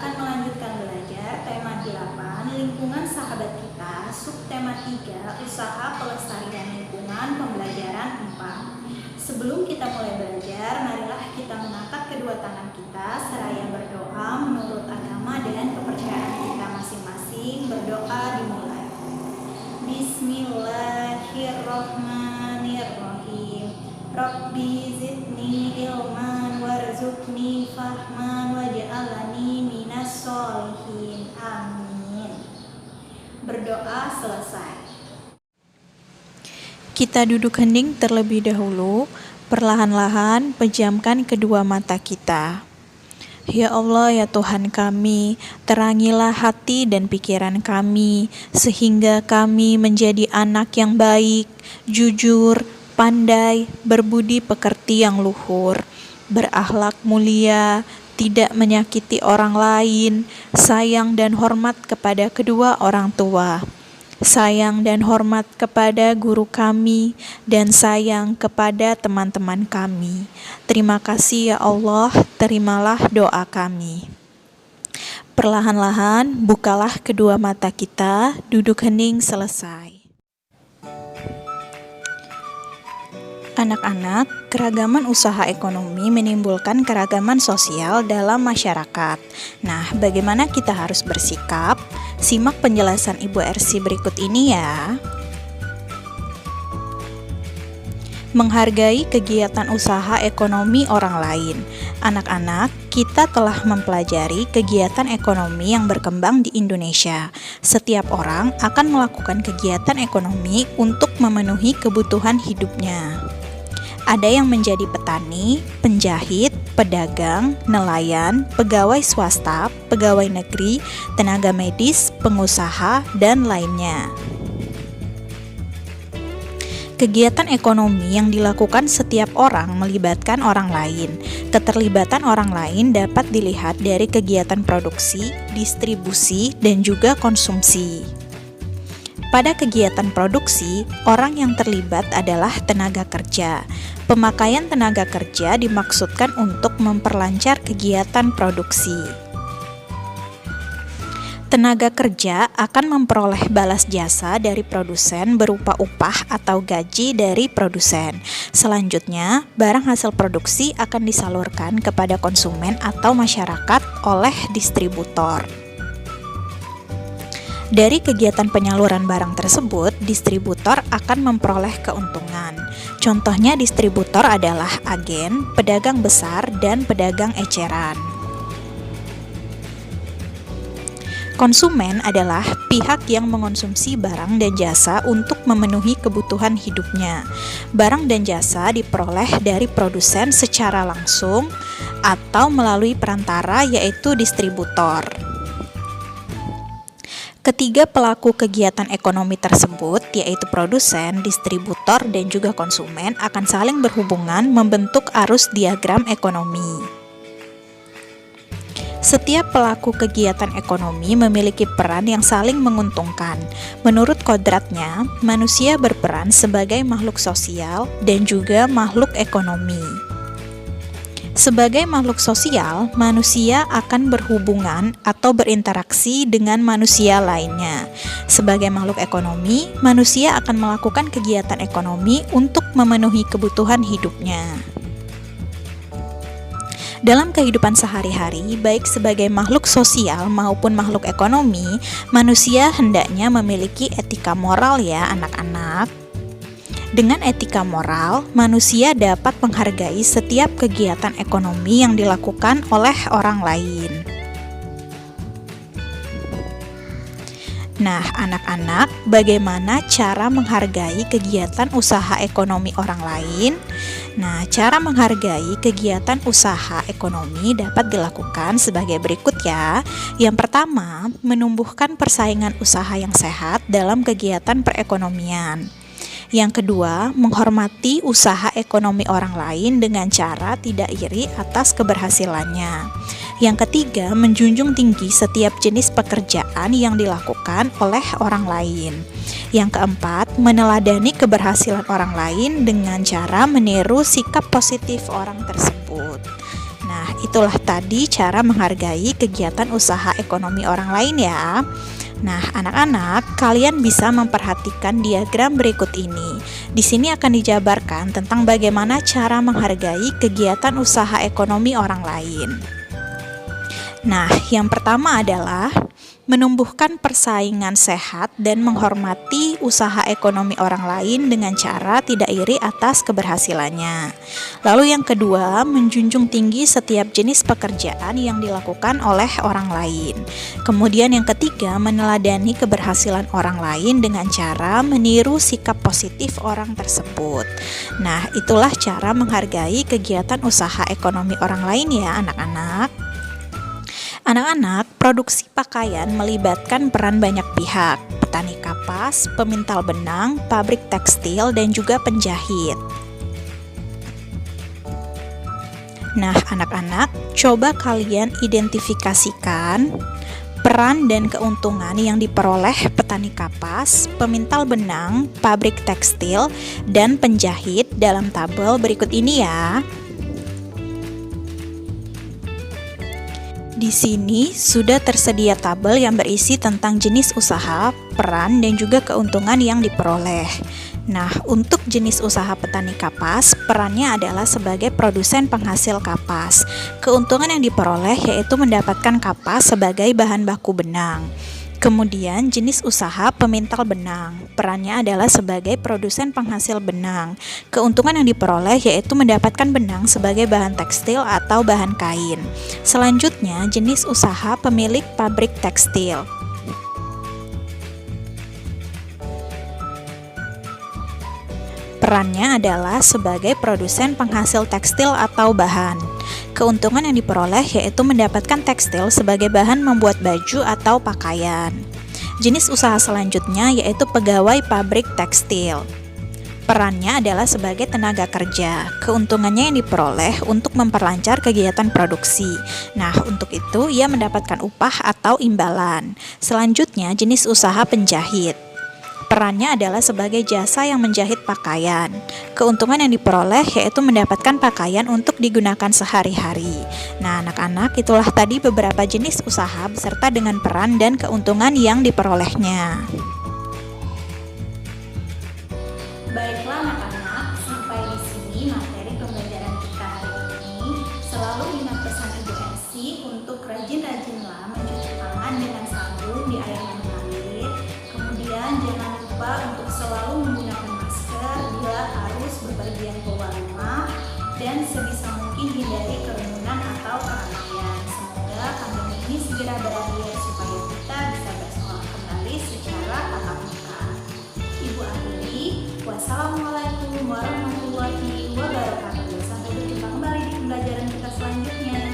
akan melanjutkan belajar tema 8, lingkungan sahabat kita, subtema 3, usaha pelestarian lingkungan, pembelajaran 4. Sebelum kita mulai belajar, marilah kita mengangkat kedua tangan kita seraya berdoa menurut agama dan kepercayaan kita masing-masing. Berdoa dimulai. Bismillahirrahmanirrahim. Rabbi zidni ilman warzuqni fahman waj'alni minas sholihin. Amin. Berdoa selesai. Kita duduk hening terlebih dahulu, perlahan-lahan pejamkan kedua mata kita. Ya Allah, ya Tuhan kami, terangilah hati dan pikiran kami, sehingga kami menjadi anak yang baik, jujur, pandai, berbudi pekerti yang luhur, berakhlak mulia, tidak menyakiti orang lain, sayang dan hormat kepada kedua orang tua, sayang dan hormat kepada guru kami, dan sayang kepada teman-teman kami. Terima kasih ya Allah, terimalah doa kami. Perlahan-lahan bukalah kedua mata kita, duduk hening selesai. Anak-anak, keragaman usaha ekonomi menimbulkan keragaman sosial dalam masyarakat. Nah, bagaimana kita harus bersikap? Simak penjelasan Ibu Ersi berikut ini ya. Menghargai kegiatan usaha ekonomi orang lain. Anak-anak, kita telah mempelajari kegiatan ekonomi yang berkembang di Indonesia. Setiap orang akan melakukan kegiatan ekonomi untuk memenuhi kebutuhan hidupnya. Ada yang menjadi petani, penjahit, pedagang, nelayan, pegawai swasta, pegawai negeri, tenaga medis, pengusaha, dan lainnya. Kegiatan ekonomi yang dilakukan setiap orang melibatkan orang lain. Keterlibatan orang lain dapat dilihat dari kegiatan produksi, distribusi, dan juga konsumsi. Pada kegiatan produksi, orang yang terlibat adalah tenaga kerja. Pemakaian tenaga kerja dimaksudkan untuk memperlancar kegiatan produksi. Tenaga kerja akan memperoleh balas jasa dari produsen berupa upah atau gaji dari produsen. Selanjutnya, barang hasil produksi akan disalurkan kepada konsumen atau masyarakat oleh distributor. Dari kegiatan penyaluran barang tersebut, distributor akan memperoleh keuntungan. Contohnya distributor adalah agen, pedagang besar, dan pedagang eceran. Konsumen adalah pihak yang mengonsumsi barang dan jasa untuk memenuhi kebutuhan hidupnya. Barang dan jasa diperoleh dari produsen secara langsung atau melalui perantara, yaitu distributor. Ketiga pelaku kegiatan ekonomi tersebut, yaitu produsen, distributor, dan juga konsumen, akan saling berhubungan membentuk arus diagram ekonomi. Setiap pelaku kegiatan ekonomi memiliki peran yang saling menguntungkan. Menurut kodratnya, manusia berperan sebagai makhluk sosial dan juga makhluk ekonomi. Sebagai makhluk sosial, manusia akan berhubungan atau berinteraksi dengan manusia lainnya. Sebagai makhluk ekonomi, manusia akan melakukan kegiatan ekonomi untuk memenuhi kebutuhan hidupnya. Dalam kehidupan sehari-hari, baik sebagai makhluk sosial maupun makhluk ekonomi, manusia hendaknya memiliki etika moral ya anak-anak. Dengan etika moral, manusia dapat menghargai setiap kegiatan ekonomi yang dilakukan oleh orang lain. Nah, anak-anak, bagaimana cara menghargai kegiatan usaha ekonomi orang lain? Nah, cara menghargai kegiatan usaha ekonomi dapat dilakukan sebagai berikut ya. Yang pertama, menumbuhkan persaingan usaha yang sehat dalam kegiatan perekonomian. Yang kedua, menghormati usaha ekonomi orang lain dengan cara tidak iri atas keberhasilannya. Yang ketiga, menjunjung tinggi setiap jenis pekerjaan yang dilakukan oleh orang lain. Yang keempat, meneladani keberhasilan orang lain dengan cara meniru sikap positif orang tersebut. Nah, Nah, itulah tadi cara menghargai kegiatan usaha ekonomi orang lain ya. Nah, anak-anak, kalian bisa memperhatikan diagram berikut ini. Di sini akan dijabarkan tentang bagaimana cara menghargai kegiatan usaha ekonomi orang lain. Nah, yang pertama adalah menumbuhkan persaingan sehat dan menghormati usaha ekonomi orang lain dengan cara tidak iri atas keberhasilannya. Lalu yang kedua, menjunjung tinggi setiap jenis pekerjaan yang dilakukan oleh orang lain. Kemudian yang ketiga, meneladani keberhasilan orang lain dengan cara meniru sikap positif orang tersebut. Nah, itulah cara menghargai kegiatan usaha ekonomi orang lain ya anak-anak. Anak-anak, produksi pakaian melibatkan peran banyak pihak, petani kapas, pemintal benang, pabrik tekstil, dan juga penjahit. Nah, anak-anak, coba kalian identifikasikan peran dan keuntungan yang diperoleh petani kapas, pemintal benang, pabrik tekstil, dan penjahit dalam tabel berikut ini ya. Di sini sudah tersedia tabel yang berisi tentang jenis usaha, peran, dan juga keuntungan yang diperoleh. Nah, untuk jenis usaha petani kapas, perannya adalah sebagai produsen penghasil kapas. Keuntungan yang diperoleh yaitu mendapatkan kapas sebagai bahan baku benang. Kemudian jenis usaha pemintal benang, perannya adalah sebagai produsen penghasil benang. Keuntungan yang diperoleh yaitu mendapatkan benang sebagai bahan tekstil atau bahan kain. Selanjutnya jenis usaha pemilik pabrik tekstil. Perannya adalah sebagai produsen penghasil tekstil atau bahan. Keuntungan yang diperoleh yaitu mendapatkan tekstil sebagai bahan membuat baju atau pakaian. Jenis usaha selanjutnya yaitu pegawai pabrik tekstil. Perannya adalah sebagai tenaga kerja. Keuntungannya yang diperoleh untuk memperlancar kegiatan produksi. Nah, untuk itu ia mendapatkan upah atau imbalan. Selanjutnya jenis usaha penjahit. Perannya adalah sebagai jasa yang menjahit pakaian. Keuntungan yang diperoleh yaitu mendapatkan pakaian untuk digunakan sehari-hari. Nah, anak-anak, itulah tadi beberapa jenis usaha beserta dengan peran dan keuntungan yang diperolehnya. Baiklah anak-anak, sampai di sini materi pembelajaran kita hari ini. Selalu ingat pesan Ibu Ersi untuk rajin-rajinlah mencuci tangan dengan sabun di air mengalir. Kemudian jangan lupa untuk selalu menggunakan masker bila harus bepergian keluar rumah dan sebisa mungkin hindari kerumunan atau keramaian. Semoga pandemi ini segera berakhir supaya kita bisa bersekolah kembali secara tatap muka. Ibu akhiri, wassalamualaikum warahmatullahi wabarakatuh. Sampai berjumpa kembali di pembelajaran kita selanjutnya.